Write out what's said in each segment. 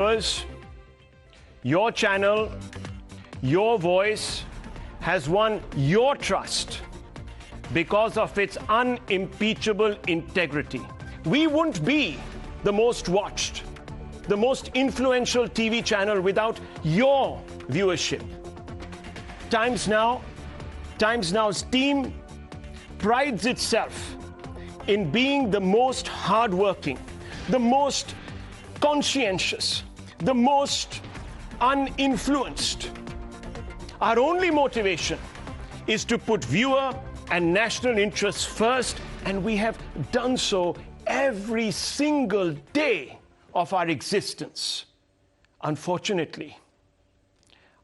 Viewers, your channel, your voice has won your trust because of its unimpeachable integrity. We wouldn't be the most watched, the most influential TV channel without your viewership. Times Now's team prides itself in being the most hardworking, the most conscientious, the most uninfluenced. Our only motivation is to put viewer and national interests first, and we have done so every single day of our existence. Unfortunately,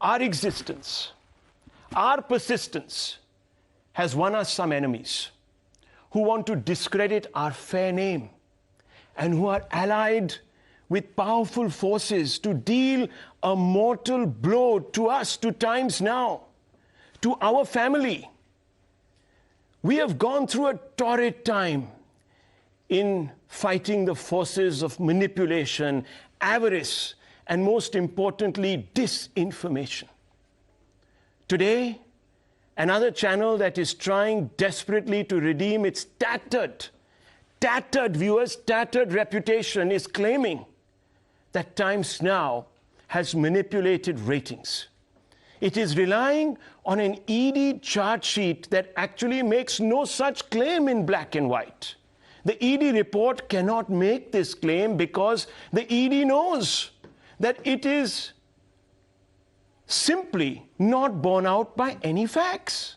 our existence, our persistence has won us some enemies who want to discredit our fair name and who are allied with powerful forces to deal a mortal blow to us, to Times Now, to our family. We have gone through a torrid time in fighting the forces of manipulation, avarice, and most importantly, disinformation. Today, another channel that is trying desperately to redeem its tattered reputation is claiming that Times Now has manipulated ratings. It is relying on an ED chart sheet that actually makes no such claim in black and white. The ED report cannot make this claim because the ED knows that it is simply not borne out by any facts.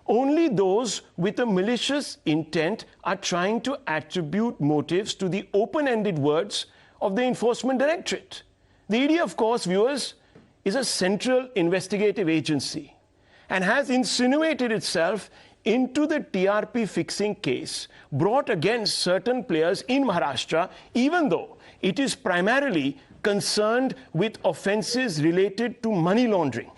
Only those with a malicious intent are trying to attribute motives to the open-ended words of the Enforcement Directorate. The ED, of course, viewers, is a central investigative agency and has insinuated itself into the TRP fixing case brought against certain players in Maharashtra, even though it is primarily concerned with offenses related to money laundering.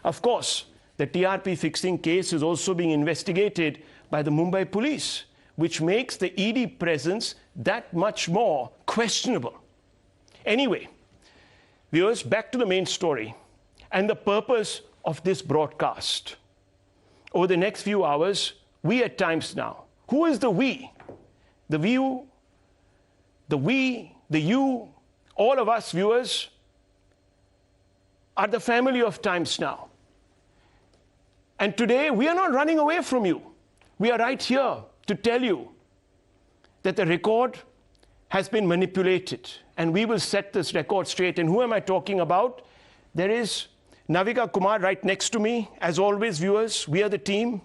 Of course, the TRP fixing case is also being investigated by the Mumbai police, which makes the ED presence that much more questionable. Anyway, viewers, back to the main story and the purpose of this broadcast. Over the next few hours, we at Times Now, who is the we? The view, the we, the you, all of us viewers are the family of Times Now. And today, we are not running away from you. We are right here to tell you that the record has been manipulated, and we will set this record straight. And who am I talking about? There is Navika Kumar right next to me. As always, viewers, we are the team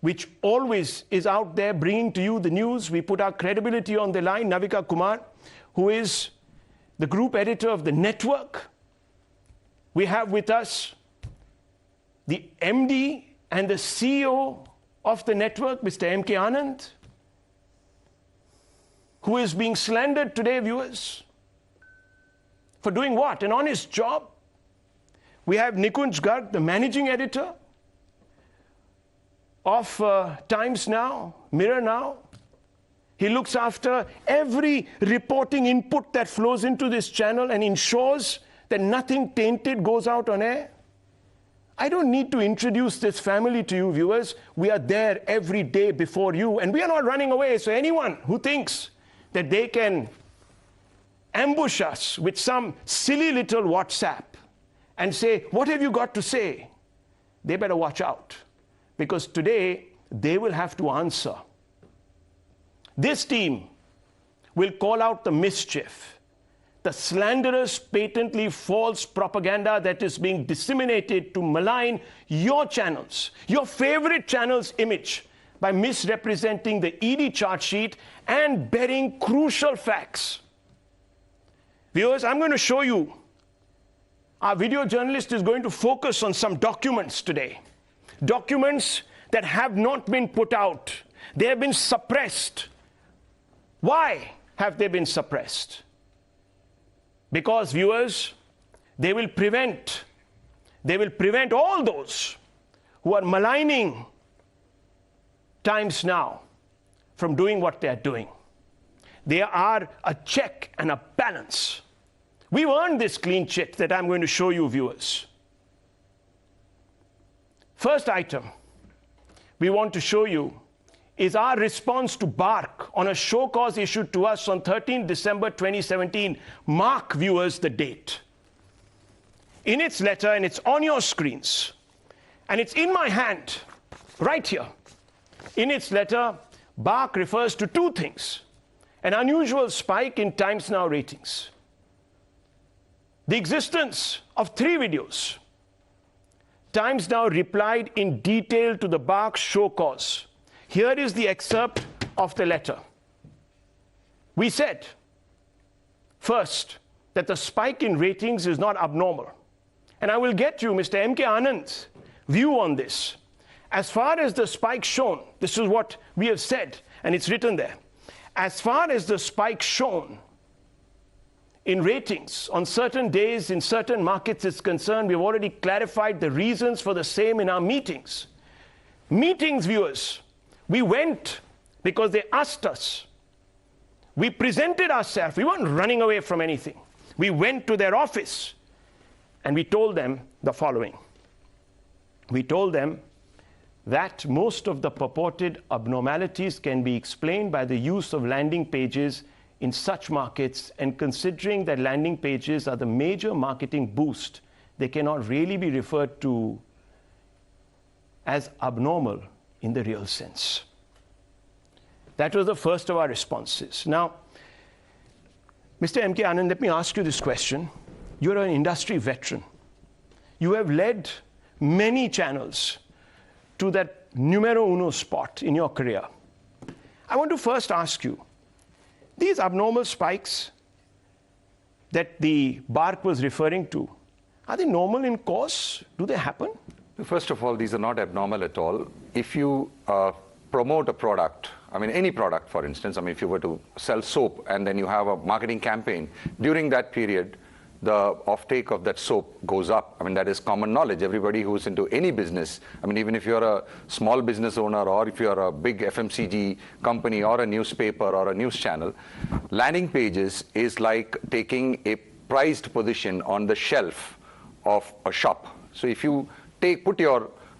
which always is out there bringing to you the news. We put our credibility on the line. Navika Kumar, who is the group editor of the network. We have with us the MD and the CEO of the network, Mr. M.K. Anand, who is being slandered today, viewers, for doing what? An honest job. We have Nikunj Garg, the managing editor of Times Now, Mirror Now. He looks after every reporting input that flows into this channel and ensures that nothing tainted goes out on air. I don't need to introduce this family to you, viewers. We are there every day before you, and we are not running away. So anyone who thinks that they can ambush us with some silly little WhatsApp and say, what have you got to say? They better watch out, because today they will have to answer. This team will call out the mischief, the slanderous, patently false propaganda that is being disseminated to malign your channels, your favorite channel's image, by misrepresenting the ED chart sheet and burying crucial facts. Viewers, I'm going to show you. Our video journalist is going to focus on some documents today. Documents that have not been put out. They have been suppressed. Why have they been suppressed? Because, viewers, they will prevent all those who are maligning Times Now from doing what they are doing. They are a check and a balance We've earned this clean chit that I'm going to show you, viewers. First item we want to show you is our response to BARC on a show cause issued to us on 13 December 2017. Mark, viewers, the date. In its letter, and it's on your screens, and it's in my hand, right here. In its letter, BARC refers to two things: an unusual spike in Times Now ratings, the existence of 3 videos. Times Now replied in detail to the BARC show cause. Here is the excerpt of the letter. We said, first, that the spike in ratings is not abnormal. And I will get you Mr. M.K. Anand's view on this. As far as the spike shown, this is what we have said, and it's written there. As far as the spike shown in ratings on certain days in certain markets is concerned, we've already clarified the reasons for the same in our meetings. Meetings, viewers, we went because they asked us. We presented ourselves. We weren't running away from anything. We went to their office and we told them the following. We told them that most of the purported abnormalities can be explained by the use of landing pages in such markets, and considering that landing pages are the major marketing boost, they cannot really be referred to as abnormal in the real sense. That was the first of our responses. Now, Mr. M.K. Anand, let me ask you this question. You're an industry veteran. You have led many channels to that numero uno spot in your career. I want to first ask you, these abnormal spikes that the BARC was referring to, are they normal in course? Do they happen? First of all, these are not abnormal at all. If you promote a product, I mean any product for instance, I mean if you were to sell soap and then you have a marketing campaign, during that period the offtake of that soap goes up. I mean that is common knowledge. Everybody who's into any business, I mean even if you're a small business owner or if you're a big FMCG company or a newspaper or a news channel, landing pages is like taking a prized position on the shelf of a shop. So if you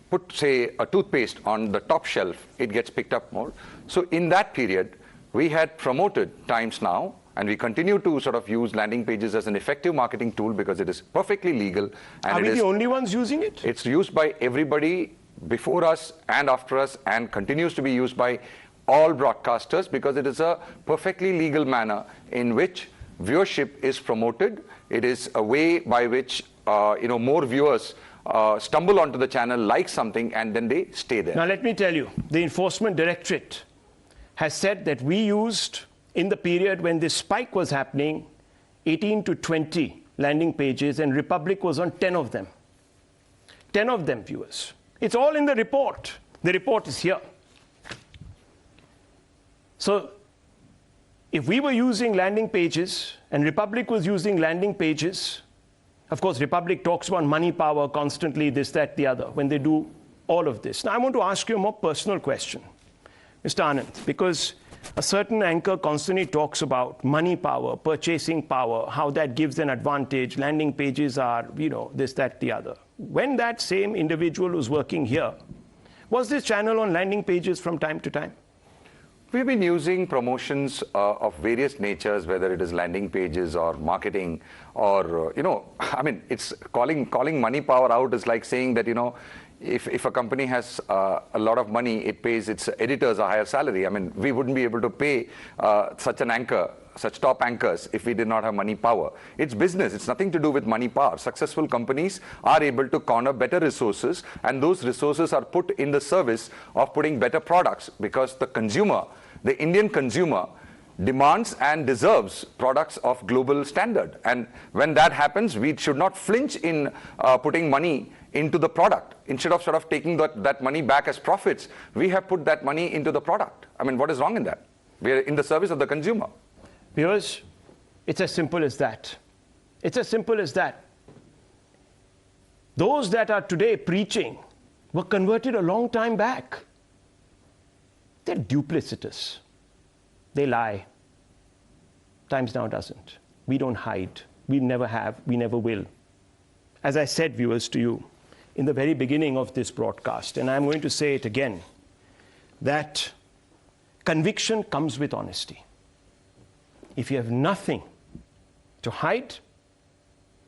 put say a toothpaste on the top shelf, it gets picked up more. So in that period, we had promoted Times Now, and we continue to sort of use landing pages as an effective marketing tool because it is perfectly legal. And are we the only ones using it? It's used by everybody before us and after us, and continues to be used by all broadcasters because it is a perfectly legal manner in which viewership is promoted. It is a way by which more viewers stumble onto the channel, like something, and then they stay there. Now let me tell you, the Enforcement Directorate has said that we used, in the period when this spike was happening, 18 to 20 landing pages, and Republic was on 10 of them. 10 of them, viewers. It's all in the report. The report is here. So if we were using landing pages and Republic was using landing pages, of course, Republic talks about money power constantly, this, that, the other, when they do all of this. Now, I want to ask you a more personal question, Mr. Anand, because a certain anchor constantly talks about money power, purchasing power, how that gives an advantage. Landing pages are, this, that, the other. When that same individual was working here, was this channel on landing pages from time to time? We've been using promotions of various natures, whether it is landing pages or marketing or, I mean, it's calling money power out is like saying that, if a company has a lot of money, it pays its editors a higher salary. I mean, we wouldn't be able to pay such an anchor, such top anchors, if we did not have money power. It's business. It's nothing to do with money power. Successful companies are able to corner better resources, and those resources are put in the service of putting better products, because the consumer, the Indian consumer, demands and deserves products of global standard. And when that happens, we should not flinch in putting money into the product. Instead of sort of taking that money back as profits, we have put that money into the product. I mean, what is wrong in that? We are in the service of the consumer. Viewers, it's as simple as that. It's as simple as that. Those that are today preaching were converted a long time back. They're duplicitous. They lie. Times Now doesn't. We don't hide. We never have, we never will. As I said, viewers, to you in the very beginning of this broadcast, and I'm going to say it again, that conviction comes with honesty. If you have nothing to hide,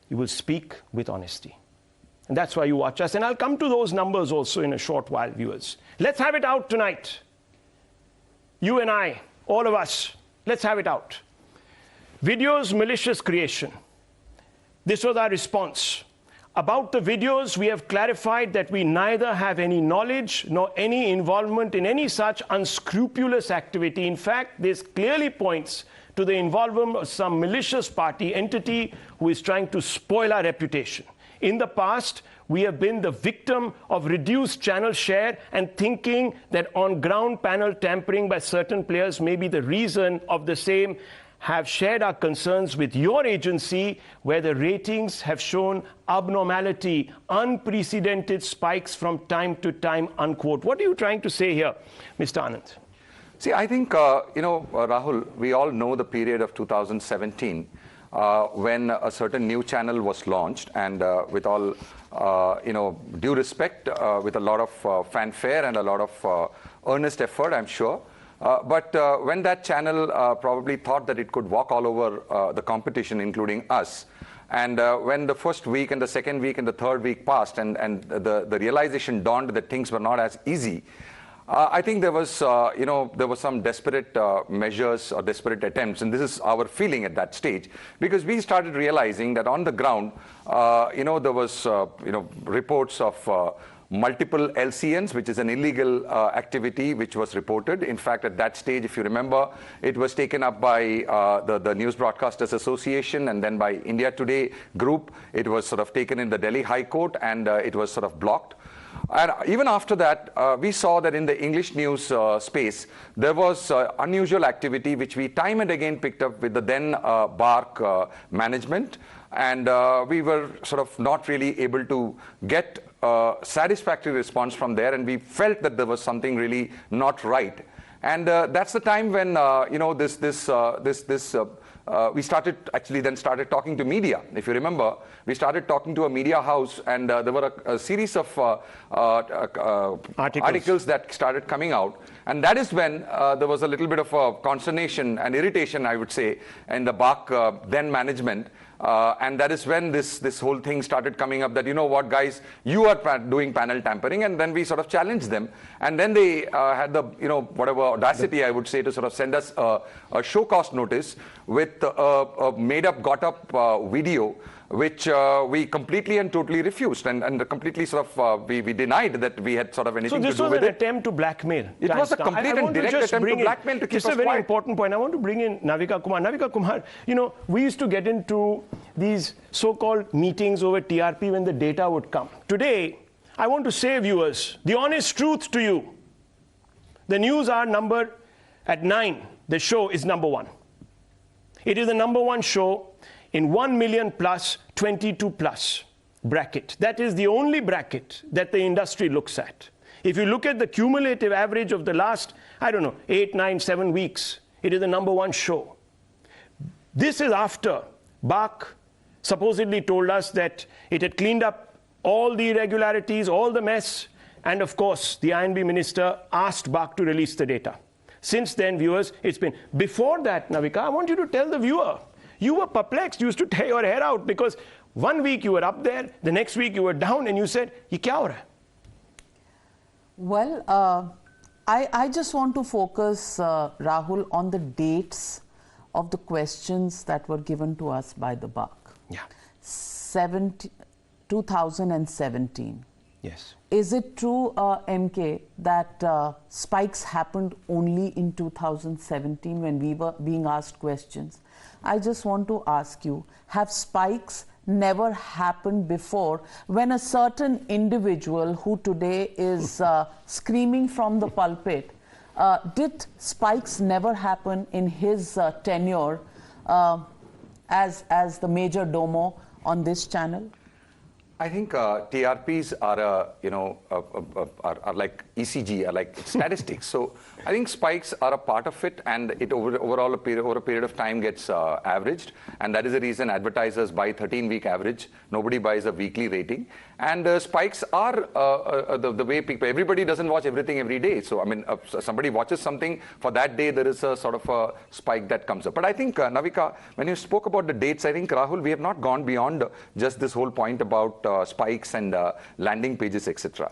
you will speak with honesty. And that's why you watch us. And I'll come to those numbers also in a short while, viewers. Let's have it out tonight. You and I, all of us, let's have it out. Videos, malicious creation. This was our response. About the videos, we have clarified that we neither have any knowledge nor any involvement in any such unscrupulous activity. In fact, this clearly points to the involvement of some malicious party entity who is trying to spoil our reputation. In the past, we have been the victim of reduced channel share and thinking that on-ground panel tampering by certain players may be the reason of the same. Have shared our concerns with your agency where the ratings have shown abnormality, unprecedented spikes from time to time, unquote. What are you trying to say here, Mr. Anand? See, I think, Rahul, we all know the period of 2017 when a certain new channel was launched, and with all, due respect, with a lot of fanfare and a lot of earnest effort, I'm sure. But when that channel probably thought that it could walk all over the competition, including us, and when the first week and the second week and the third week passed, and the realization dawned that things were not as easy, I think there was, there was some desperate measures or desperate attempts, and this is our feeling at that stage, because we started realizing that on the ground, there was, reports of multiple LCNs, which is an illegal activity which was reported. In fact, at that stage, if you remember, it was taken up by the News Broadcasters Association and then by India Today group. It was sort of taken in the Delhi High Court, and it was sort of blocked. And even after that, we saw that in the English news space, there was unusual activity which we time and again picked up with the then BARC management. And we were sort of not really able to get a satisfactory response from there, and we felt that there was something really not right. And that's the time when we started talking to media. If you remember, we started talking to a media house, and there were a series of articles that started coming out. And that is when there was a little bit of a consternation and irritation, I would say, in the BARC then management. And that is when this whole thing started coming up that, you know what, guys, you are doing panel tampering. And then we sort of challenged them. And then they had the, whatever audacity, I would say, to sort of send us a show cause notice with a made-up, got-up video, which we completely and totally refused, and completely sort of we denied that we had sort of anything to do with it. So this was an attempt to blackmail. It was a complete and direct attempt to blackmail to keep us quiet. This is a very important point. I want to bring in Navika Kumar. Navika Kumar, we used to get into these so-called meetings over TRP when the data would come. Today, I want to say, viewers, the honest truth to you. The news are numbered at 9. The show is number 1. It is the number 1 show in 1 million plus, 22 plus bracket. That is the only bracket that the industry looks at. If you look at the cumulative average of the last, 8, 9, 7 weeks, it is the number 1 show. This is after BARC supposedly told us that it had cleaned up all the irregularities, all the mess, and of course, the INB minister asked BARC to release the data. Since then, viewers, it's been. Before that, Navika, I want you to tell the viewer, you were perplexed. You used to tear your hair out because 1 week you were up there, the next week you were down, and you said, "Ye kya ho raha hai?" Well, I just want to focus, Rahul, on the dates of the questions that were given to us by the BARC. Yeah. 2017. Yes. Is it true, MK, that spikes happened only in 2017 when we were being asked questions? I just want to ask you, have spikes never happened before when a certain individual who today is screaming from the pulpit, did spikes never happen in his tenure as the major domo on this channel? I think TRPs are, are like ECG, are like statistics. So I think spikes are a part of it, and it over a period of time gets averaged, and that is the reason advertisers buy 13-week average. Nobody buys a weekly rating, and spikes are the way people. Everybody doesn't watch everything every day. So I mean, somebody watches something for that day, there is a sort of a spike that comes up. But I think Navika, when you spoke about the dates, I think Rahul, we have not gone beyond just this whole point about spikes and landing pages, etc.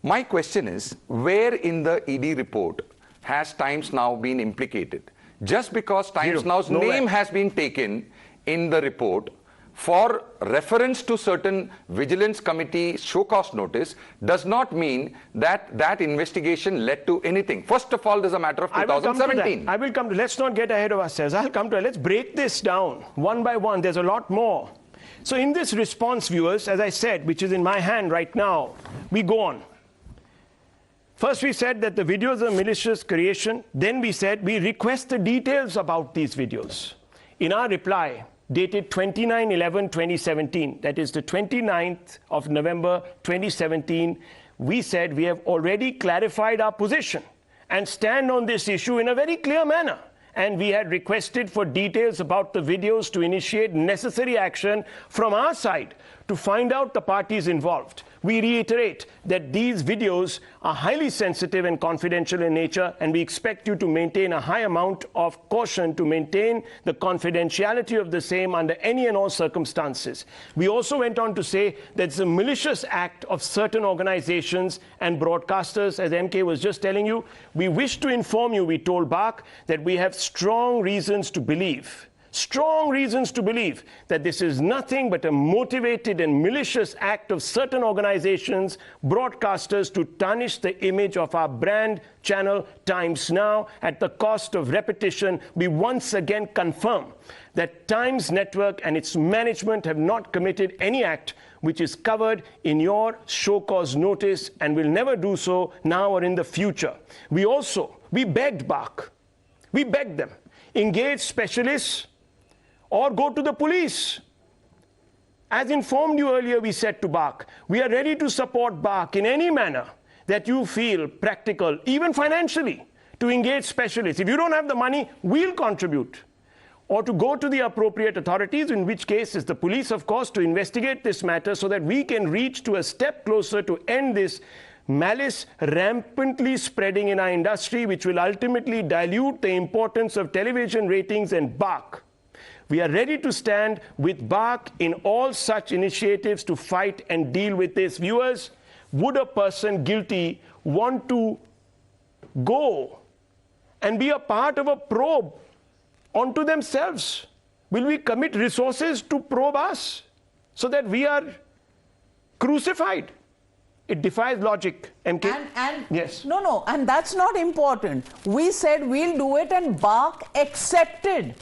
My question is, where in the ED report has Times Now been implicated? Just because Times Now's name has been taken in the report for reference to certain Vigilance Committee show cause notice does not mean that that investigation led to anything. First of all, there's a matter of 2017. I will come to, let's not get ahead of ourselves. I'll come to it. Let's break this down one by one. There's a lot more. So in this response, viewers, as I said, which is in my hand right now, we go on. First, we said that the videos are malicious creation. Then we said we request the details about these videos. In our reply, dated 29/11/2017, that is the 29th of November 2017, we said we have already clarified our position and stand on this issue in a very clear manner. And we had requested for details about the videos to initiate necessary action from our side to find out the parties involved. We reiterate that these videos are highly sensitive and confidential in nature, and we expect you to maintain a high amount of caution to maintain the confidentiality of the same under any and all circumstances. We also went on to say that it's a malicious act of certain organizations and broadcasters, as MK was just telling you. We wish to inform you, we told BARC, that we have strong reasons to believe that this is nothing but a motivated and malicious act of certain organizations, broadcasters, to tarnish the image of our brand channel Times Now at the cost of repetition. We once again confirm that Times Network and its management have not committed any act which is covered in your show cause notice and will never do so now or in the future. We begged BARC, we begged them, engage specialists or go to the police. As informed you earlier, we said to BARC, we are ready to support BARC in any manner that you feel practical, even financially, to engage specialists. If you don't have the money, we'll contribute. Or to go to the appropriate authorities, in which case is the police, of course, to investigate this matter so that we can reach to a step closer to end this malice rampantly spreading in our industry, which will ultimately dilute the importance of television ratings and BARC. We are ready to stand with BARC in all such initiatives to fight and deal with this. Viewers, would a person guilty want to go and be a part of a probe onto themselves? Will we commit resources to probe us so that we are crucified? It defies logic, MK. Yes. No, and that's not important. We said we'll do it, and BARC accepted.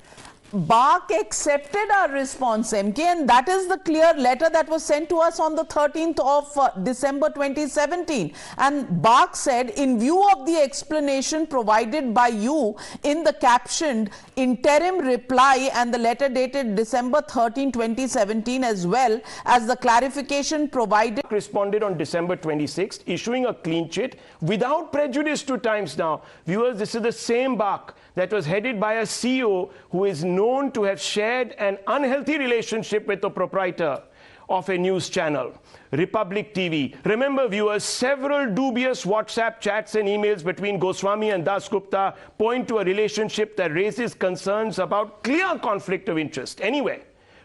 BARC accepted our response, MK, and that is the clear letter that was sent to us on the 13th of December 2017. And BARC said, in view of the explanation provided by you in the captioned interim reply and the letter dated December 13, 2017, as well as the clarification provided. Responded on December 26th, issuing a clean chit without prejudice to Times Now. Viewers, this is the same BARC that was headed by a CEO who is known to have shared an unhealthy relationship with the proprietor of a news channel, Republic TV. Remember, viewers, several dubious WhatsApp chats and emails between Goswami and Das Gupta point to a relationship that raises concerns about clear conflict of interest. Anyway,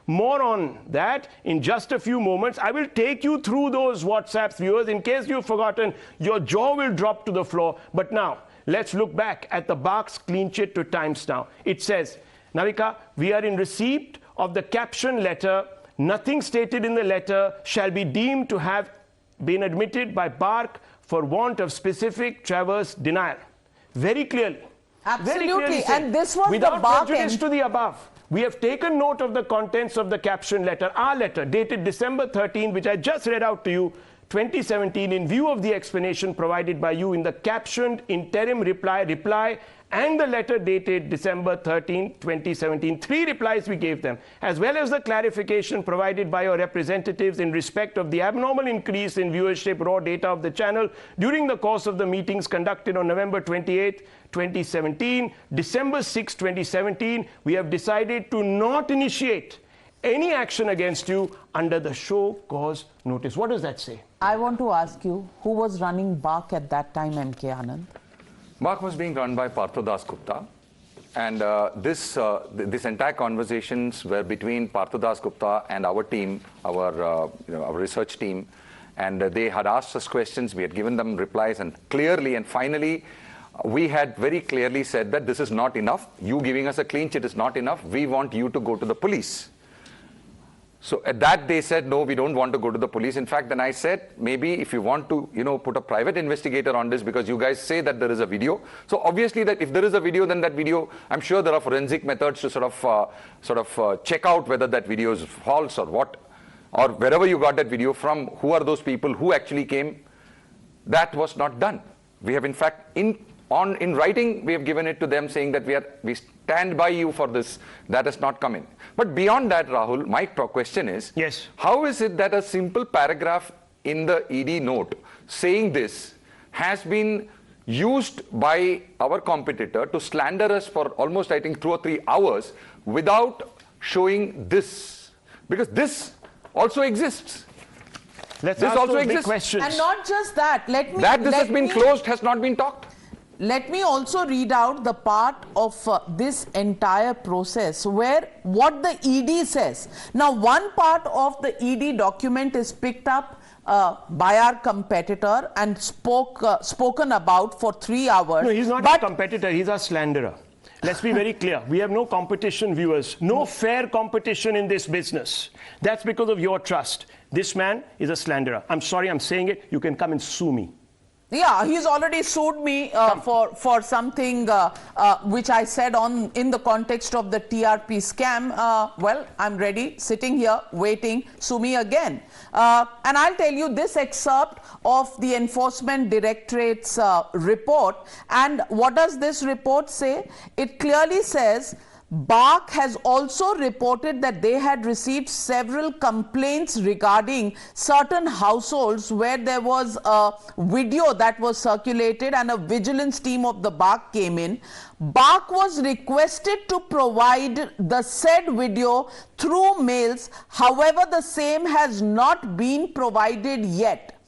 more on that in just a few moments. I will take you through those WhatsApps, viewers. In case you've forgotten, your jaw will drop to the floor. But now, let's look back at the BARC's clean chit to Times Now. It says, Navika, we are in receipt of the caption letter. Nothing stated in the letter shall be deemed to have been admitted by BARC for want of specific traverse denial. Very clearly. Absolutely. Very clearly said, and this was without the BARC prejudice to the above. We have taken note of the contents of the caption letter, our letter, dated December 13, which I just read out to you, 2017, in view of the explanation provided by you in the captioned interim reply and the letter dated December 13, 2017. 3 replies we gave them, as well as the clarification provided by your representatives in respect of the abnormal increase in viewership raw data of the channel during the course of the meetings conducted on November 28, 2017. December 6, 2017, we have decided to not initiate any action against you under the show cause notice. What does that say? I want to ask you, who was running BARC at that time, MK Anand? BARC was being run by Partho Das Gupta, and this entire conversations were between Partho Das Gupta and our team, our research team, and they had asked us questions, we had given them replies, and clearly and finally we had very clearly said that this is not enough. You giving us a clean chit is not enough. We want you to go to the police. So at that they said, no, we don't want to go to the police. In fact, then I said, maybe if you want to, put a private investigator on this, because you guys say that there is a video. So obviously that if there is a video, then that video, I'm sure there are forensic methods to sort of check out whether that video is false or what, or wherever you got that video from, who are those people who actually came. That was not done. We have in fact, in writing, we have given it to them saying that we stand by you for this. That has not come in. But beyond that, Rahul, my question is, yes, how is it that a simple paragraph in the ED note saying this has been used by our competitor to slander us for almost, I think, 2 or 3 hours without showing this? Because this also exists. Let's this ask also those big exists. questions. And not just that, this has been closed, has not been talked. Let me also read out the part of this entire process where what the ED says. Now, one part of the ED document is picked up by our competitor and spoken about for 3 hours. No, he's not a competitor, he's a slanderer. Let's be very clear. We have no competition, viewers. No fair competition in this business. That's because of your trust. This man is a slanderer. I'm sorry I'm saying it. You can come and sue me. Yeah, he's already sued me for something which I said in the context of the TRP scam. Well, I'm ready, sitting here, waiting, sue me again. And I'll tell you this excerpt of the Enforcement Directorate's report. And what does this report say? It clearly says, BARC has also reported that they had received several complaints regarding certain households where there was a video that was circulated and a vigilance team of the BARC came in. BARC was requested to provide the said video through mails. However, the same has not been provided yet.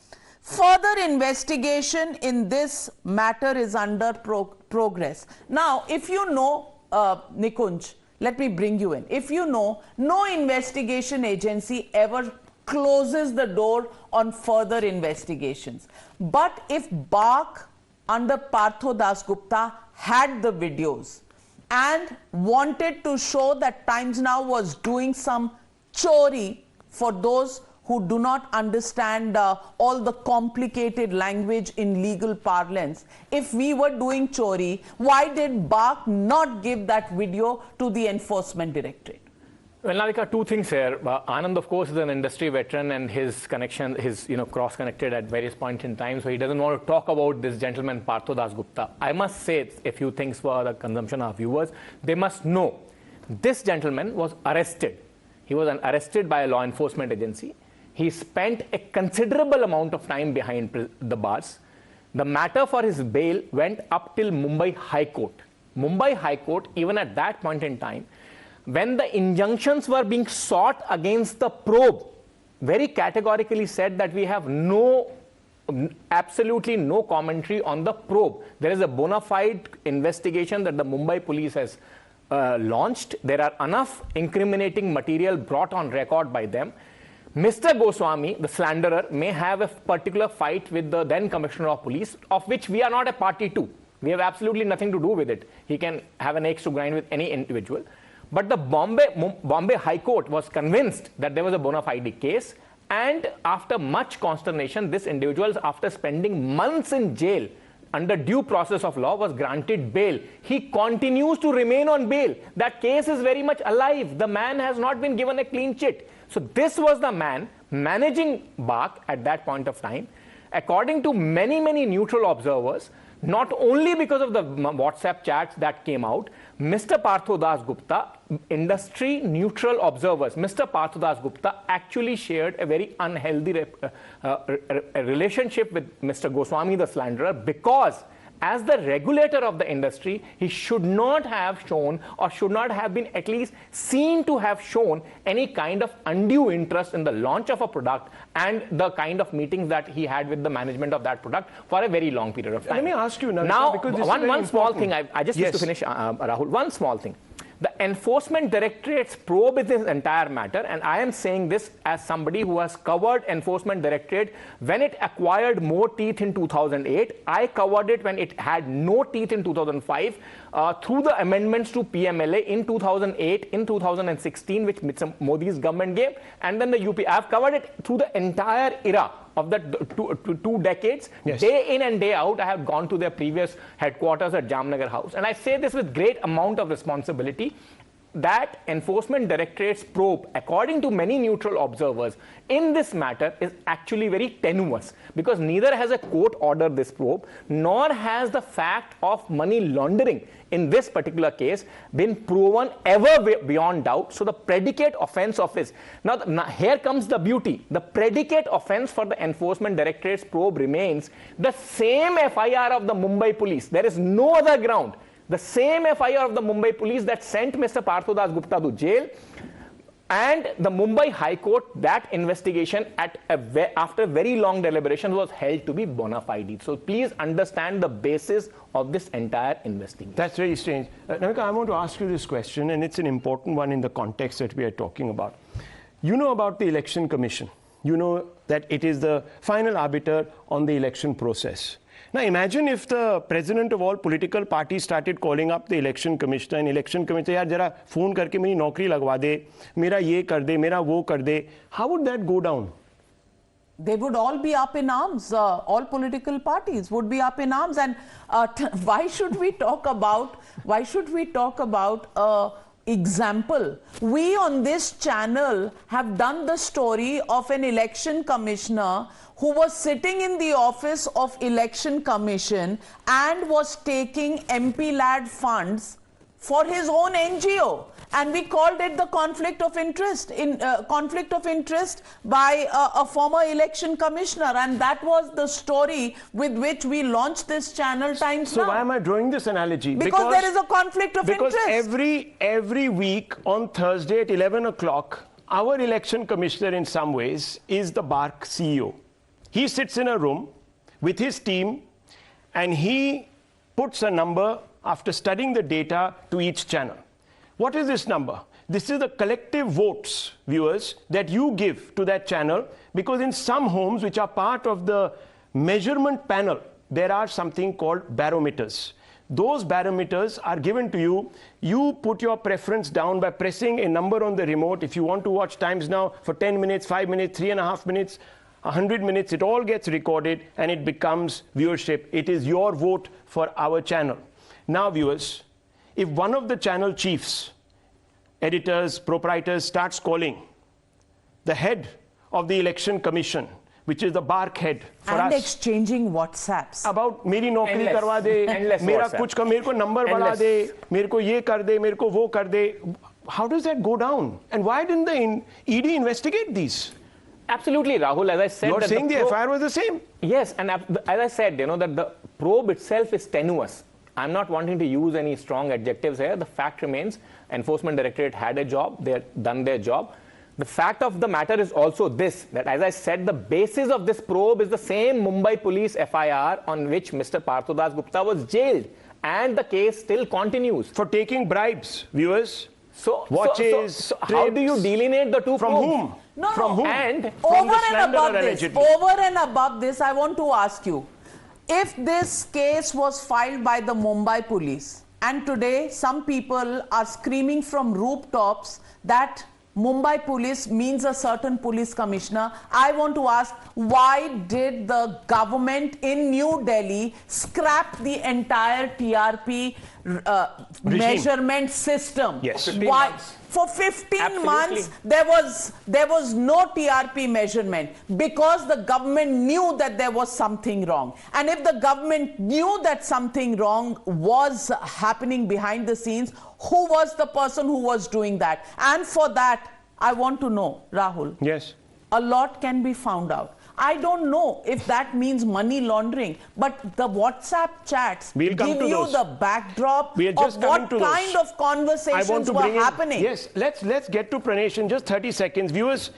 Further investigation in this matter is under progress. Now, if you know, Nikunj, let me bring you in. If you know, no investigation agency ever closes the door on further investigations. But if BARC under Partho Das Gupta had the videos and wanted to show that Times Now was doing some chori, for those who do not understand all the complicated language in legal parlance, if we were doing chori, why did BARC not give that video to the Enforcement Directorate? Well, Nalika, 2 things here. Anand, of course, is an industry veteran and his connection, cross-connected at various points in time, so he doesn't want to talk about this gentleman, Partho Das Gupta. I must say a few things for the consumption of viewers. They must know this gentleman was arrested. He was arrested by a law enforcement agency. He spent a considerable amount of time behind the bars. The matter for his bail went up till Mumbai High Court. Mumbai High Court, even at that point in time, when the injunctions were being sought against the probe, very categorically said that we have absolutely no commentary on the probe. There is a bona fide investigation that the Mumbai police has launched. There are enough incriminating material brought on record by them. Mr. Goswami, the slanderer, may have a particular fight with the then Commissioner of Police, of which we are not a party to. We have absolutely nothing to do with it. He can have an axe to grind with any individual. But the Bombay High Court was convinced that there was a bona fide case, and after much consternation, this individual, after spending months in jail under due process of law, was granted bail. He continues to remain on bail. That case is very much alive. The man has not been given a clean chit. So this was the man managing BARC at that point of time. According to many, many neutral observers, not only because of the WhatsApp chats that came out, Mr. Partho Das Gupta, industry neutral observers, Mr. Partho Das Gupta actually shared a very unhealthy relationship with Mr. Goswami, the slanderer, because as the regulator of the industry, he should not have shown or should not have been at least seen to have shown any kind of undue interest in the launch of a product and the kind of meetings that he had with the management of that product for a very long period of time. Let me ask you now, because this one is small thing, I just need to finish, Rahul, one small thing. The Enforcement Directorate's probe in this entire matter, and I am saying this as somebody who has covered Enforcement Directorate when it acquired more teeth in 2008. I covered it when it had no teeth in 2005 through the amendments to PMLA in 2008, in 2016, which Mr. Modi's government gave, and then the UP. I've covered it through the entire era of the two decades. Yes. Day in and day out, I have gone to their previous headquarters at Jamnagar House. And I say this with great amount of responsibility, that Enforcement Directorate's probe, according to many neutral observers, in this matter is actually very tenuous, because neither has a court ordered this probe, nor has the fact of money laundering in this particular case been proven ever beyond doubt. So the predicate offense of his, now here comes the beauty, the predicate offense for the Enforcement Directorate's probe remains the same FIR of the Mumbai police. There is no other ground. The same FIR of the Mumbai police that sent Mr. Partho Das Gupta to jail, and the Mumbai High Court, that investigation after very long deliberation was held to be bona fide. So please understand the basis of this entire investigation. That's very strange. Namika, I want to ask you this question, and it's an important one in the context that we are talking about. You know about the Election Commission. You know that it is the final arbiter on the election process. Now imagine if the president of all political parties started calling up the election commissioner, and election commissioner, yaar jara phone karke meri naukri lagwa de, mera ye kar de, mera wo kar de. How would that go down? They would all be up in arms. All political parties would be up in arms. And why should we talk about? Example? We on this channel have done the story of an election commissioner who was sitting in the office of election commission and was taking MP lad funds for his own NGO, and we called it the conflict of interest by a former election commissioner, and that was the story with which we launched this channel Times Now. So why am I drawing this analogy? Because there is a conflict of interest. Because every week on Thursday at 11 o'clock, our election commissioner in some ways is the BARC CEO. He sits in a room with his team and he puts a number after studying the data to each channel. What is this number? This is the collective votes, viewers, that you give to that channel, because in some homes which are part of the measurement panel, there are something called barometers. Those barometers are given to you. You put your preference down by pressing a number on the remote. If you want to watch Times Now for 10 minutes, 5 minutes, 3.5 minutes, 100 minutes, it all gets recorded and it becomes viewership. It is your vote for our channel. Now, viewers, if one of the channel chiefs, editors, proprietors starts calling the head of the election commission, which is the BARC head for and us, exchanging WhatsApps about meri naukri Endless. karwa de, mera WhatsApp. kuch ka mere ko number bada de, mere ko ye kar de, mere ko wo kar de. How does that go down? And why didn't the ED investigate these? Absolutely, Rahul. As I said, You're saying the FIR was the same. Yes, and as I said, that the probe itself is tenuous. I'm not wanting to use any strong adjectives here. The fact remains, Enforcement Directorate had a job. They've done their job. The fact of the matter is also this, that as I said, the basis of this probe is the same Mumbai police FIR on which Mr. Partho Das Gupta was jailed. And the case still continues. For taking bribes, viewers. So trips. how do you delineate the two From probes? whom? No, From whom? And From over the and above slanderer, this, allegedly. I want to ask you, if this case was filed by the Mumbai police, and today some people are screaming from rooftops that Mumbai police means a certain police commissioner, I want to ask, why did the government in New Delhi scrap the entire TRP measurement system? Yes. Why? For 15 Absolutely. months, there was no TRP measurement because the government knew that there was something wrong. And if the government knew that something wrong was happening behind the scenes, who was the person who was doing that? And for that, I want to know, Rahul. Yes. A lot can be found out. I don't know if that means money laundering, but the WhatsApp chats give you the backdrop of what kind of conversations were happening. Yes, let's get to Pranesh in just 30 seconds. Viewers,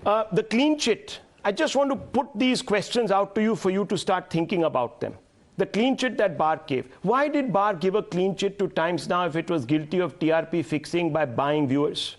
the clean chit, I just want to put these questions out to you for you to start thinking about them. The clean chit that BARC gave. Why did BARC give a clean chit to Times Now if it was guilty of TRP fixing by buying viewers?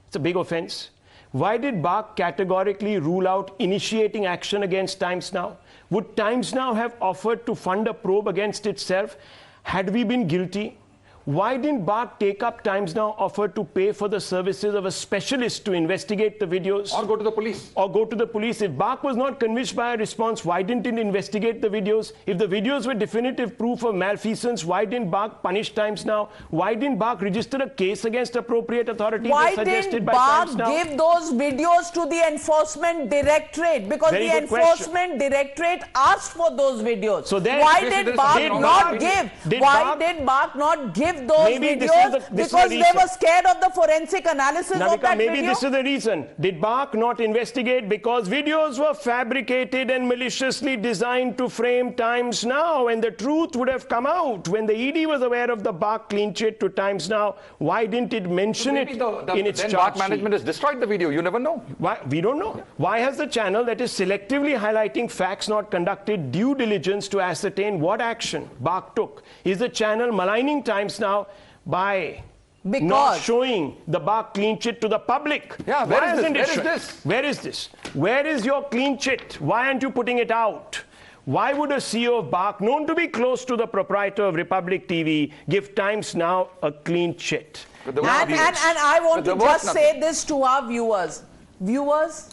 It's a big offense. Why did BARC categorically rule out initiating action against Times Now? Would Times Now have offered to fund a probe against itself had we been guilty? Why didn't BARC take up Times Now offer to pay for the services of a specialist to investigate the videos? Or go to the police. Or go to the police. If BARC was not convinced by a response, why didn't it investigate the videos? If the videos were definitive proof of malfeasance, why didn't BARC punish Times Now? Why didn't BARC register a case against appropriate authorities as suggested by Times Now? Why didn't BARC give those videos to the Enforcement Directorate? Because Very the good Enforcement Directorate asked for those videos. So then, why did BARC not give? Why did BARC not give those videos? Because they were scared of the forensic analysis of that maybe video? This is the reason. Did BARC not investigate because videos were fabricated and maliciously designed to frame Times Now, and the truth would have come out when the ED was aware of the BARC clean chit to Times Now? Why didn't it mention it in its charge BARC management has destroyed the video. You never know. Why? We don't know. Why has the channel that is selectively highlighting facts not conducted due diligence to ascertain what action BARC took? Is the channel maligning Times Now by not showing the BARC clean chit to the public? Yeah, where is this? Where is your clean chit? Why aren't you putting it out? Why would a CEO of BARC, known to be close to the proprietor of Republic TV, give Times Now a clean chit? And I want to just say this to our viewers. Viewers,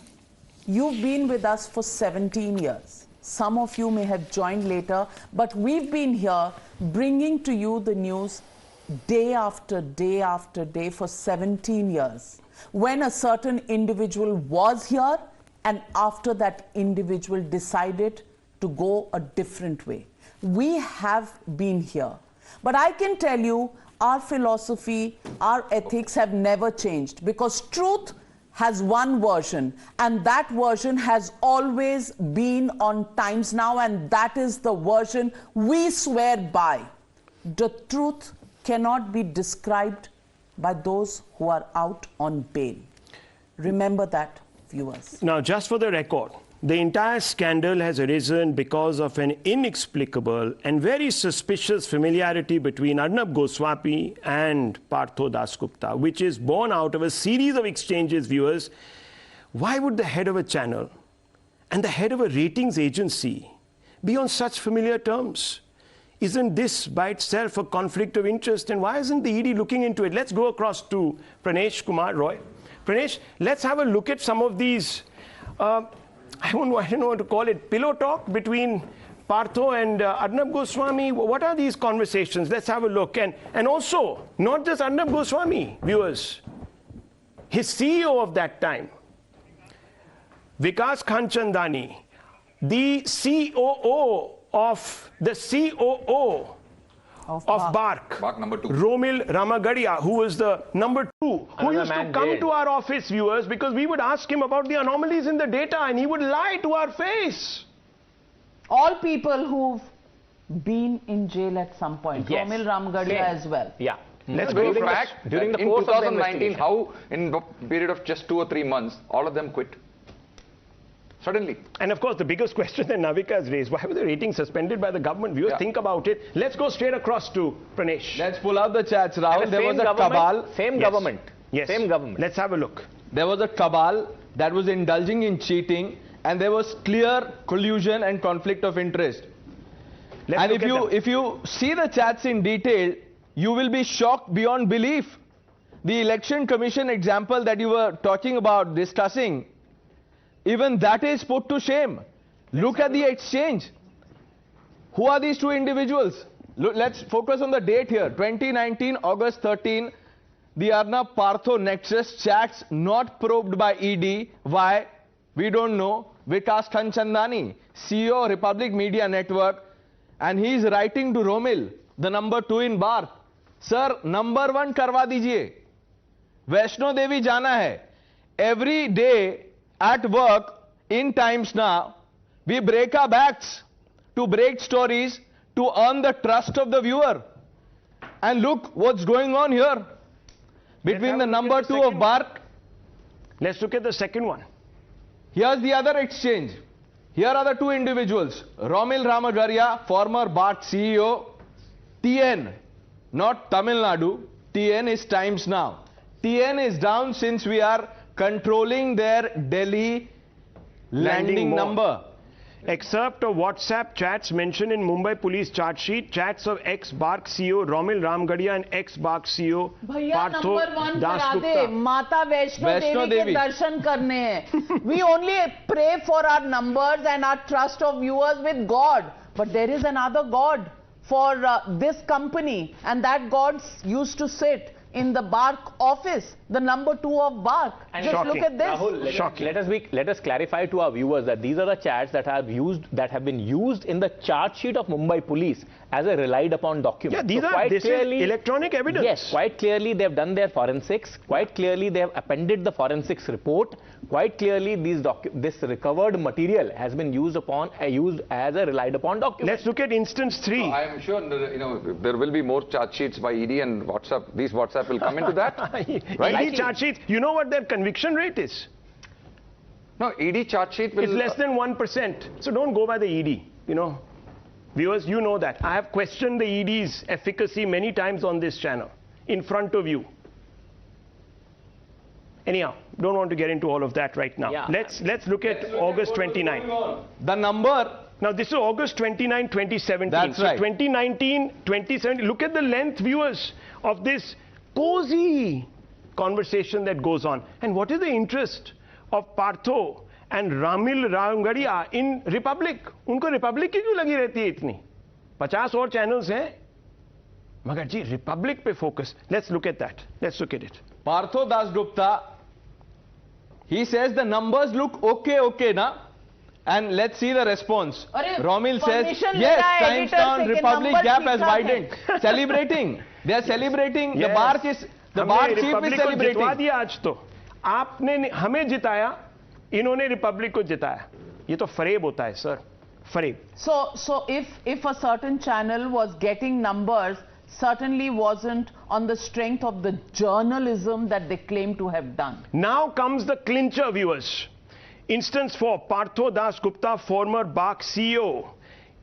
you've been with us for 17 years. Some of you may have joined later, but we've been here bringing to you the news day after day after day for 17 years. When a certain individual was here, and after that individual decided to go a different way. We have been here. But I can tell you, our philosophy, our ethics have never changed, because truth has one version, and that version has always been on Times Now, and that is the version we swear by. The truth cannot be described by those who are out on bail. Remember that, viewers. Now, just for the record, the entire scandal has arisen because of an inexplicable and very suspicious familiarity between Arnab Goswami and Partho Dasgupta, which is born out of a series of exchanges, viewers. Why would the head of a channel and the head of a ratings agency be on such familiar terms? Isn't this by itself a conflict of interest? And why isn't the ED looking into it? Let's go across to Pranesh Kumar Roy. Pranesh, let's have a look at some of these, I don't know what to call it, pillow talk between Partho and Arnab Goswami. What are these conversations? Let's have a look. And also, not just Arnab Goswami, viewers, his CEO of that time, Vikas Khanchandani, the COO of BARC, number 2. Romil Ramagadia, who was the number 2, who used to come to our office, viewers, because we would ask him about the anomalies in the data and he would lie to our face. All people who've been in jail at some point. Yes. Romil Ramagadia as well. Yeah. Let's go back. During the course 2019, how in a period of just 2 or 3 months, all of them quit? Suddenly. And of course, the biggest question that Navika has raised, why were the ratings suspended by the government? Viewers, think about it. Let's go straight across to Pranesh. Let's pull out the chats, Rahul. There was a cabal. Same government. Yes. Same government. Let's have a look. There was a cabal that was indulging in cheating, and there was clear collusion and conflict of interest. And if you see the chats in detail, you will be shocked beyond belief. The Election Commission example that you were talking about, discussing, even that is put to shame. Look at the exchange. Who are these two individuals? Look, let's focus on the date here. 2019, August 13, the Arnab Partho Nexus chats not probed by ED. Why? We don't know. Vikas Kanchandani, CEO Republic Media Network, and he is writing to Romil, the number 2 in BARC. Sir, number 1 करवा दीजिए. वैष्णो देवी जाना है. Every day at work in Times Now, we break our backs to break stories to earn the trust of the viewer. And look what's going on here between the number 2 of BARC. Let's look at the second one. Here's the other exchange. Here are the 2 individuals. Romil Ramagaria, former BARC CEO. TN, not Tamil Nadu. TN is Times Now. TN is down since we are controlling their Delhi landing number. Excerpt of WhatsApp chats mentioned in Mumbai police charge sheet. Chats of ex-BARC CEO Romil Ramgadia and ex-BARC CEO भैया Partho number 1 Das करा दे. Gupta. माता वैष्णो देवी के दर्शन करने हैं. We only pray for our numbers and our trust of viewers with God, but there is another God for this company, and that God used to sit in the BARC office, the number 2 of BARC. And just shocking. look at this. Rahul, let us clarify to our viewers that these are the chats that have been used in the charge sheet of Mumbai police as a relied upon document. Yeah, this is electronic evidence. Yes, quite clearly they have done their forensics. Quite clearly they have appended the forensics report. Quite clearly this recovered material has been used as a relied upon document. Let's look at instance 3. I am sure there will be more charge sheets by ED and WhatsApp. These WhatsApp will come into that. Right? ED charge sheets, you know what their conviction rate is? No, ED charge sheet will... It's less than 1%. So don't go by the ED, Viewers, you know that. I have questioned the ED's efficacy many times on this channel, in front of you. Anyhow, don't want to get into all of that right now. Yeah. Let's look at August 29. The number. Now this is August 29, 2017. That's so right. 2019, 2017. Look at the length, viewers, of this cozy conversation that goes on. And what is the interest of Partho and Ramil Ramgadia in Republic? उनको Republic की क्यों लगी रहती है इतनी? 50 और channels हैं, मगर जी Republic पे focus. Let's look at that. Let's look at it. Partho Das Gupta, he says the numbers look okay na? And let's see the response. Romil says, yes, Times Now Republic gap has widened. Celebrating. They are celebrating. Yes. The BARC chief is celebrating. जितवा दिया आज तो. आपने हमें जिताया, इन्होंने Republic को जिताया. ये तो फरेब होता है, sir. फरेब. So if a certain channel was getting numbers, certainly wasn't on the strength of the journalism that they claim to have done. Now comes the clincher, viewers. Instance 4, Partho Das Gupta, former BARC CEO.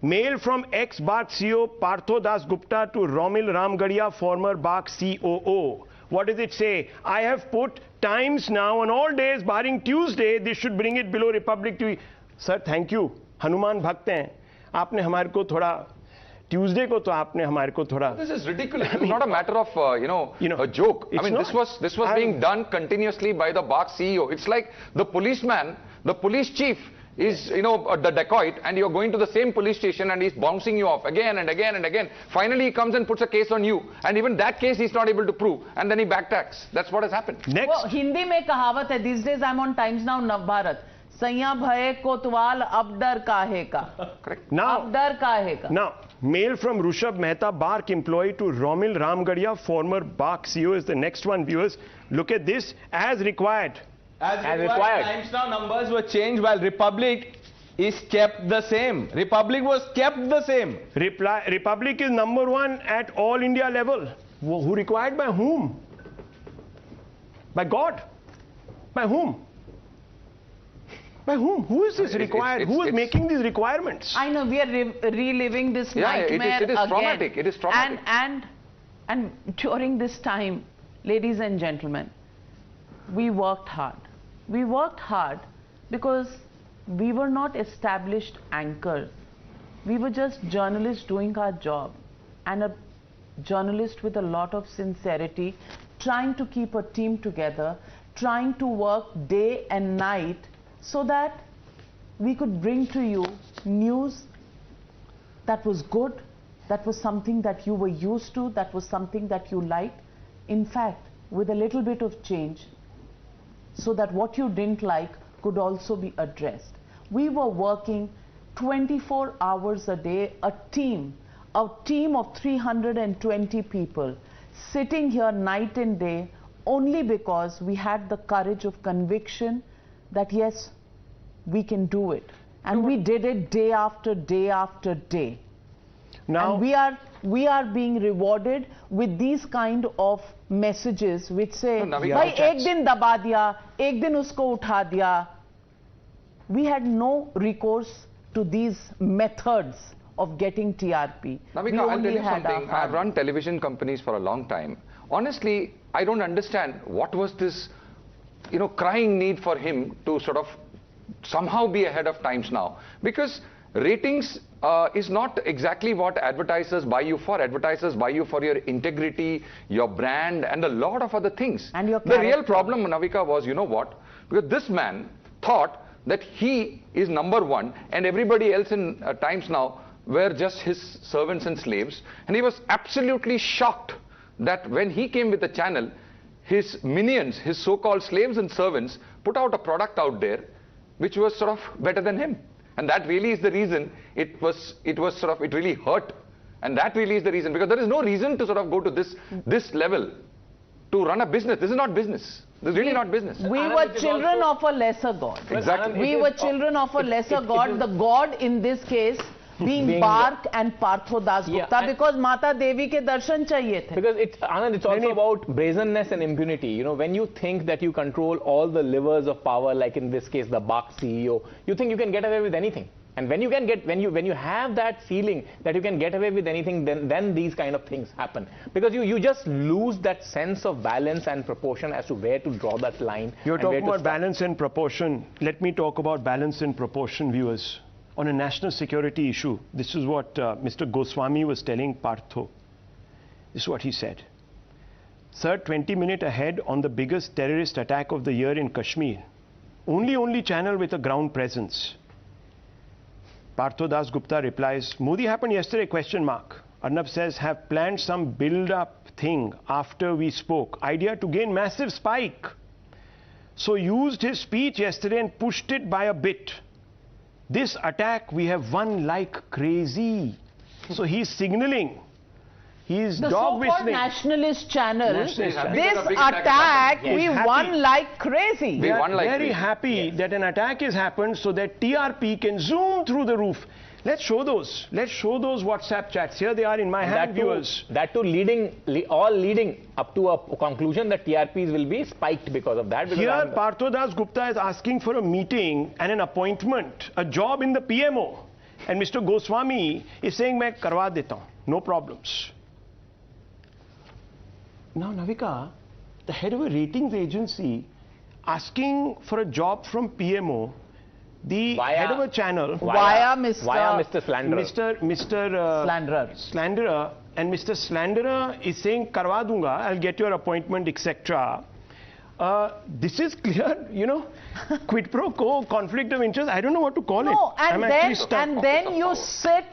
Mail from ex-BARC CEO Partho Das Gupta to Romil Ramgadia, former BARC COO. What does it say? I have put Times Now on all days barring Tuesday. This should bring it below Republic to... Sir, thank you. Hanuman Bhakt hain. आपने हमारे को थोड़ा Tuesday को तो आपने हमारे को थोड़ा... This is ridiculous. It's not a matter of, a joke. I mean, this was being done continuously by the BARC CEO. It's like the policeman, the police chief is, the dacoit, and you're going to the same police station and he's bouncing you off again and again and again. Finally, he comes and puts a case on you. And even that case he's not able to prove. And then he backtracks. That's what has happened. Next. वो हिंदी में कहावत है. These days I'm on Times Now Navbharat. सैया भये कोतवाल अब डर काहे का. Correct. Now, अब डर काहे का. Now, mail from Rushabh Mehta, BARC employee to Romil Ramgadia, former BARC CEO is the next one, viewers. Look at this, as required. As required. Times Now numbers were changed while Republic is kept the same. Republic was kept the same. Republic is number 1 at all India level. Who required by whom? By God. By whom? By whom? Who is this required? Who is making these requirements? I know we are reliving this nightmare it is again. traumatic. It is traumatic. And during this time, ladies and gentlemen, we worked hard. We worked hard because we were not established anchors. We were just journalists doing our job, and a journalist with a lot of sincerity, trying to keep a team together, trying to work day and night so that we could bring to you news that was good, that was something that you were used to, that was something that you liked. In fact, with a little bit of change so that what you didn't like could also be addressed. We were working 24 hours a day, a team of 320 people, sitting here night and day only because we had the courage of conviction that yes, we can do it. And we did it day after day after day. Now, and we are being rewarded with these kind of messages which say, "Bhai, ek din daba diya, ek din usko utha diya." We had no recourse to these methods of getting TRP. Navika, I'll tell you something. I've run television companies for a long time. Honestly, I don't understand what was this, crying need for him to sort of somehow be ahead of times now. Because ratings is not exactly what advertisers buy you for. Advertisers buy you for your integrity, your brand, and a lot of other things. And your the real problem, Navika, was, you know what? Because this man thought that he is number one and everybody else in Times Now were just his servants and slaves. And he was absolutely shocked that when he came with the channel, his minions, his so-called slaves and servants, put out a product out there which was sort of better than him. And that really is the reason it really hurt. And that really is the reason, because there is no reason to sort of go to this level to run a business. This is not business. This is really not business. We were children of a lesser God. Exactly. We were children of a lesser God. The God in this case being BARC and Partho Das Gupta, because Mata Devi ke darshan chahiye the. Because Anand, it's also about brazenness and impunity. When you think that you control all the levers of power, like in this case the BARC CEO, you think you can get away with anything. And when you have that feeling that you can get away with anything, then these kind of things happen. Because you just lose that sense of balance and proportion as to where to draw that line. You're talking about balance and proportion. Let me talk about balance and proportion, viewers. On a national security issue, this is what Mr. Goswami was telling Partho. This is what he said. Sir, 20 minutes ahead on the biggest terrorist attack of the year in Kashmir. Only channel with a ground presence. Partho Das Gupta replies, Modi happened yesterday, ? Arnab says, have planned some build-up thing after we spoke. Idea to gain massive spike. So used his speech yesterday and pushed it by a bit. This attack we have won like crazy. So he's signaling. He's dog whistling. The so-called nationalist channel, this channel. attack we won like crazy. We are very happy that an attack has happened so that TRP can zoom through the roof. Let's show those. Let's show those WhatsApp chats. Here they are in my hand, viewers. That too leading up to a conclusion that TRPs will be spiked because of that. Here, Partho Das Gupta is asking for a meeting and an appointment, a job in the PMO. And Mr. Goswami is saying, "Main karwa deta hu. No problems." Now, Navika, the head of a ratings agency asking for a job from PMO, the head of a channel via Mr. Slanderer. Slanderer. Slanderer, and Mr. Slanderer is saying, "Karwa dunga, I'll get your appointment, etc." This is clear, quid pro quo, conflict of interest. I don't know what to call it. And then you sit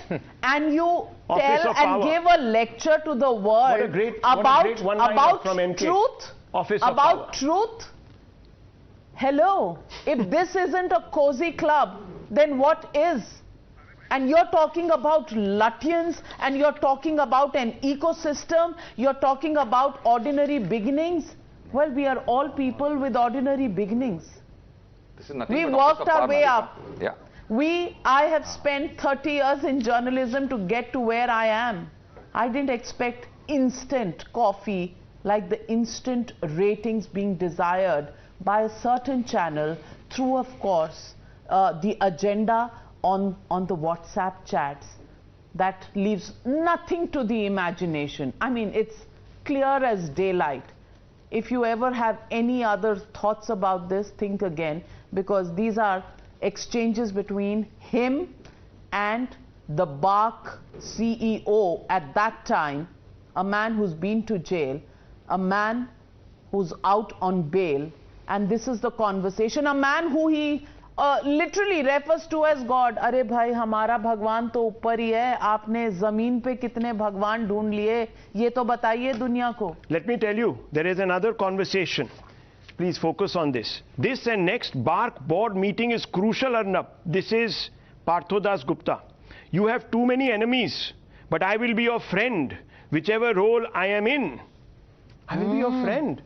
and you tell and give a lecture to the world about truth. About truth. Hello, if this isn't a cozy club, then what is? And you're talking about Lutyens, and you're talking about an ecosystem, you're talking about ordinary beginnings. Well, we are all people with ordinary beginnings. This is nothing we but worked our way up. Yeah. I have spent 30 years in journalism to get to where I am. I didn't expect instant coffee like the instant ratings being desired by a certain channel through, of course, the agenda on the WhatsApp chats. That leaves nothing to the imagination. I mean, it's clear as daylight. If you ever have any other thoughts about this, think again, because these are exchanges between him and the BARC CEO at that time, a man who's been to jail, a man who's out on bail, and this is the conversation, a man who he literally refers to as God. अरे भाई हमारा भगवान तो ऊपर ही है, आपने जमीन पे कितने भगवान ढूंढ लिए, ये तो बताइए दुनिया को. Let me tell you, there is another conversation. Please focus on this. This and next BARC board meeting is crucial, Arnab. This is Partho Das Gupta. You have too many enemies, but I will be your friend, whichever role I am in. I will be your friend.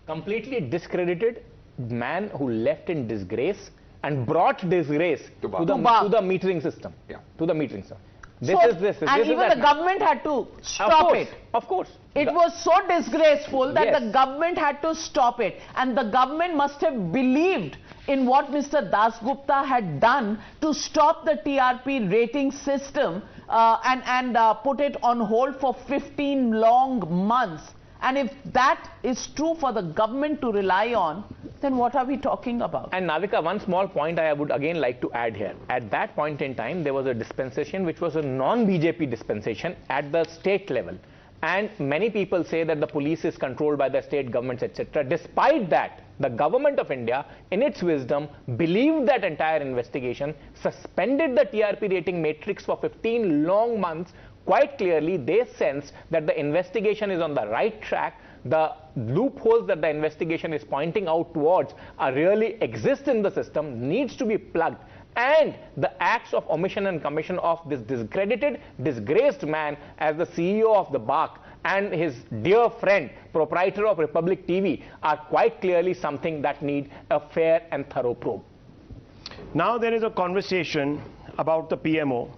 Completely discredited man who left in disgrace and brought disgrace to the metering system. Yeah. To the metering system. And even the government had to stop it. Of course. It was so disgraceful that Yes. the government had to stop it. And the government must have believed in what Mr. Das Gupta had done to stop the TRP rating system and put it on hold for 15 long months. And if that is true for the government to rely on, then what are we talking about? And Navika, one small point I would again like to add here. At that point in time, there was a dispensation which was a non-BJP dispensation at the state level. And many people say that the police is controlled by the state governments, etc. Despite that, the government of India, in its wisdom, believed that entire investigation, suspended the TRP rating matrix for 15 long months. Quite clearly, they sense that the investigation is on the right track. The loopholes that the investigation is pointing out towards are really exist in the system, needs to be plugged. And the acts of omission and commission of this discredited, disgraced man as the CEO of the BARC and his dear friend, proprietor of Republic TV, are quite clearly something that need a fair and thorough probe. Now there is a conversation about the PMO.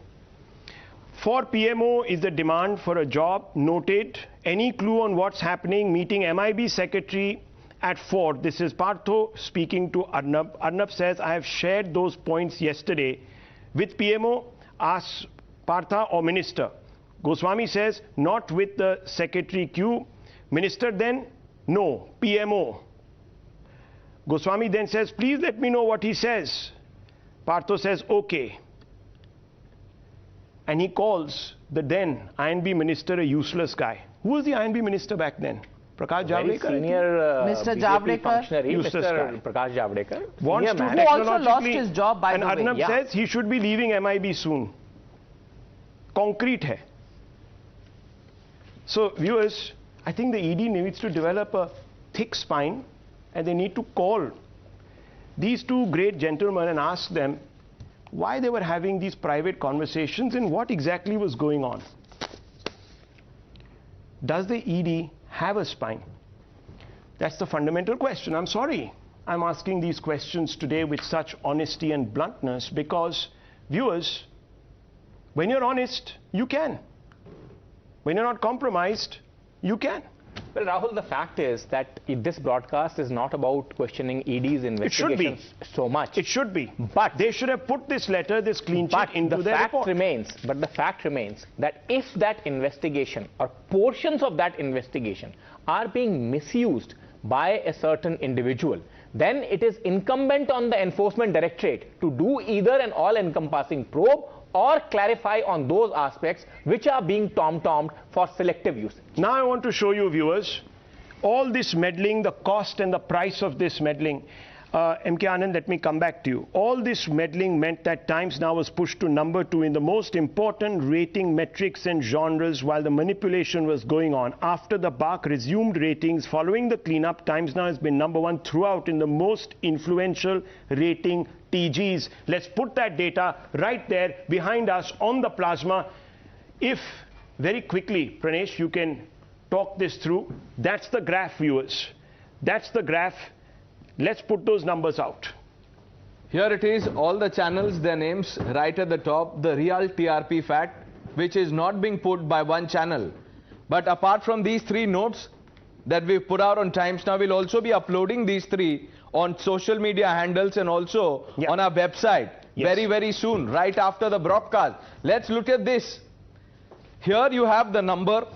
For PMO is the demand for a job noted. Any clue on what's happening? Meeting MIB secretary at 4. This is Partho speaking to Arnab. Arnab says, I have shared those points yesterday with PMO. Ask Partha or minister. Goswami says, not with the secretary Q. Minister then, no, PMO. Goswami then says, please let me know what he says. Partho says, okay. And he calls the then INB minister a useless guy. Who was the INB minister back then? Prakash Javadekar? Very senior Mr. BJP Javadekar, functionary, useless guy. Mr. Prakash Javadekar. Wants senior to man. Who also lost technologically- his job, by and the way. Arnab Yeah. says he should be leaving MIB soon. Concrete hai. So viewers, I think the ED needs to develop a thick spine and they need to call these two great gentlemen and ask them why they were having these private conversations and what exactly was going on. Does the ED have a spine? That's the fundamental question. I'm sorry I'm asking these questions today with such honesty and bluntness because, viewers, when you're honest, you can. When you're not compromised, you can. Well, Rahul, the fact is that this broadcast is not about questioning ED's investigations so much. It should be. But they should have put this letter, this clean chit But into the their fact report. but the fact remains that if that investigation or portions of that investigation are being misused by a certain individual, then it is incumbent on the Enforcement Directorate to do either an all-encompassing probe or clarify on those aspects which are being tom-tommed for selective use. Now I want to show you, viewers, all this meddling, the cost and the price of this meddling. MK Anand, let me come back to you. All this meddling meant that Times Now was pushed to number 2 in the most important rating metrics and genres while the manipulation was going on. After the BARC resumed ratings following the cleanup, Times Now has been number 1 throughout in the most influential rating TGs. Let's put that data right there behind us on the plasma. If very quickly, Pranesh, you can talk this through. That's the graph, viewers. That's the graph. Let's put those numbers out. Here it is, all the channels, their names right at the top, the real TRP fact, which is not being put by one channel. But apart from these 3 notes that we've put out on Times Now, we'll also be uploading these 3 on social media handles and also on our website very, very soon, right after the broadcast. Let's look at this. Here you have the number,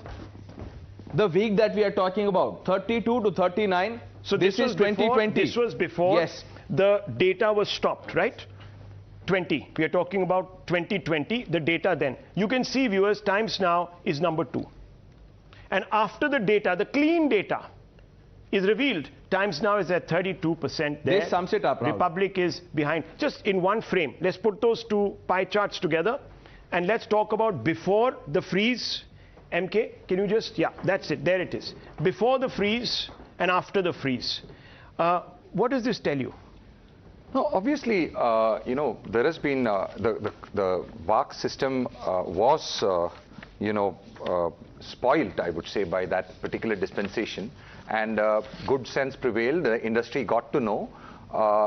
the week that we are talking about, 32 to 39. So this is 2020. This was before the data was stopped, right? 20. We are talking about 2020, the data then. You can see, viewers, Times Now is number 2. And after the data, the clean data, is revealed. Times Now is at 32% there. This sums it up, Rahul. Republic is behind. Just in one frame, let's put those two pie charts together and let's talk about before the freeze. MK, can you just, yeah, that's it, there it is. Before the freeze and after the freeze. What does this tell you? No, obviously, you know, there has been the BARC system was, you know, spoiled, I would say, by that particular dispensation, and good sense prevailed. The industry got to know,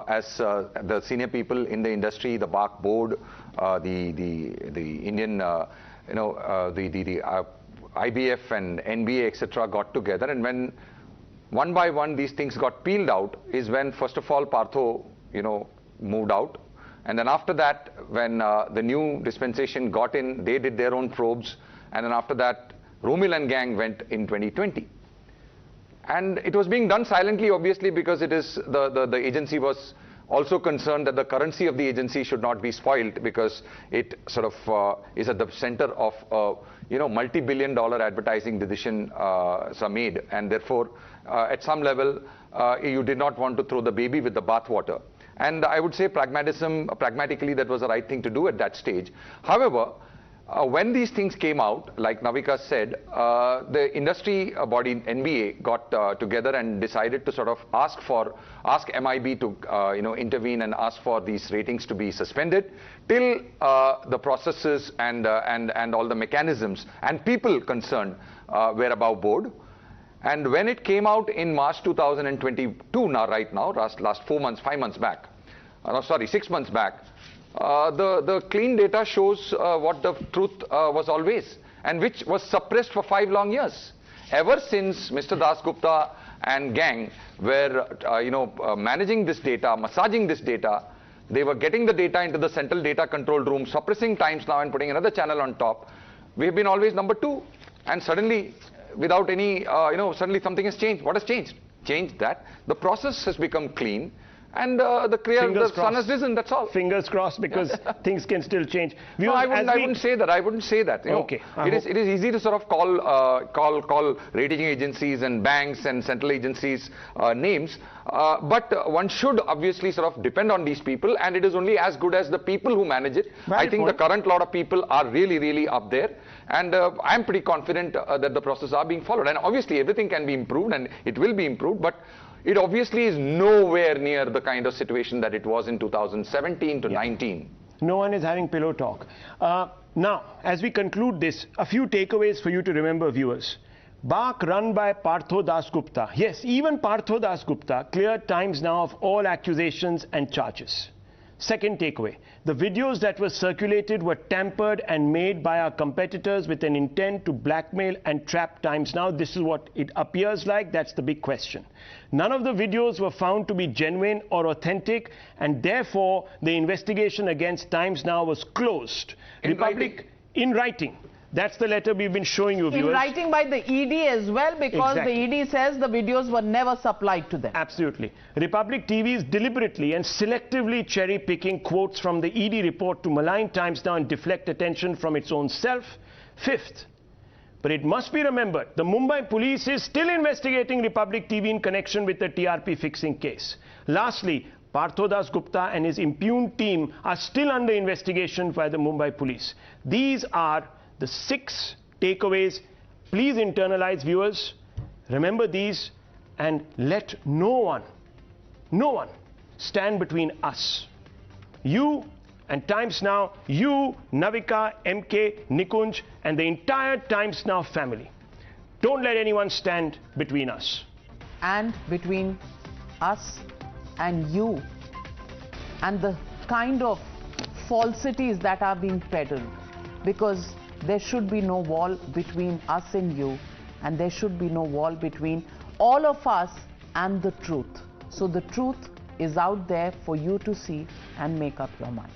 as the senior people in the industry, the BARC board, the Indian, you know, the IBF and NBA, etc., got together, and when one by one these things got peeled out, is when first of all Partho, you know, moved out, and then after that, when the new dispensation got in, they did their own probes, and then after that, Romil and gang went in 2020. And it was being done silently, obviously, because it is the agency was also concerned that the currency of the agency should not be spoiled, because it sort of is at the center of you know, multi-billion-dollar advertising decision made, and therefore at some level you did not want to throw the baby with the bathwater. And I would say pragmatically, that was the right thing to do at that stage. However, when these things came out, like Navika said, the industry body NBA got together and decided to sort of ask MIB to you know, intervene and ask for these ratings to be suspended till the processes and all the mechanisms and people concerned were above board. And when it came out in March 2022, right now, last 4 months, 5 months back, no, sorry, 6 months back, the clean data shows what the truth was always, and which was suppressed for 5 long years. Ever since Mr. Das Gupta and gang were you know, managing this data, massaging this data, they were getting the data into the central data control room, suppressing Times Now and putting another channel on top. We have been always number 2, and suddenly, without any, you know, suddenly something has changed. What has changed? Changed that the process has become clean, and the sun has risen. That's all. Fingers crossed, because things can still change. No, I wouldn't say that. I wouldn't say that. You okay. know, it is easy to sort of call rating agencies and banks and central agencies names, but one should obviously sort of depend on these people, and it is only as good as the people who manage it. I think the current lot of people are really up there, and I'm pretty confident that the processes are being followed. And obviously everything can be improved, and it will be improved, but it obviously is nowhere near the kind of situation that it was in 2017 to 19. No one is having pillow talk. Now, as we conclude this, a few takeaways for you to remember, viewers. BARC run by Partho Das Gupta. Yes, even Partho Das Gupta cleared Times Now of all accusations and charges. Second takeaway, the videos that were circulated were tampered and made by our competitors with an intent to blackmail and trap Times Now. This is what it appears like. That's the big question. None of the videos were found to be genuine or authentic, and therefore the investigation against Times Now was closed. Republic in writing. That's the letter we've been showing you, viewers. In writing by the ED as well, because the ED says the videos were never supplied to them. Absolutely. Republic TV is deliberately and selectively cherry-picking quotes from the ED report to malign Times Now and deflect attention from its own self. Fifth, but it must be remembered, the Mumbai police is still investigating Republic TV in connection with the TRP fixing case. Lastly, Partho Das Gupta and his impugned team are still under investigation by the Mumbai police. These are the 6 takeaways. Please internalize, viewers. Remember these, and let no one stand between us. You and Times Now, you, Navika, MK, Nikunj, and the entire Times Now family. Don't let anyone stand between us. And between us and you, and the kind of falsities that are being peddled, because there should be no wall between us and you, and there should be no wall between all of us and the truth. So the truth is out there for you to see and make up your mind.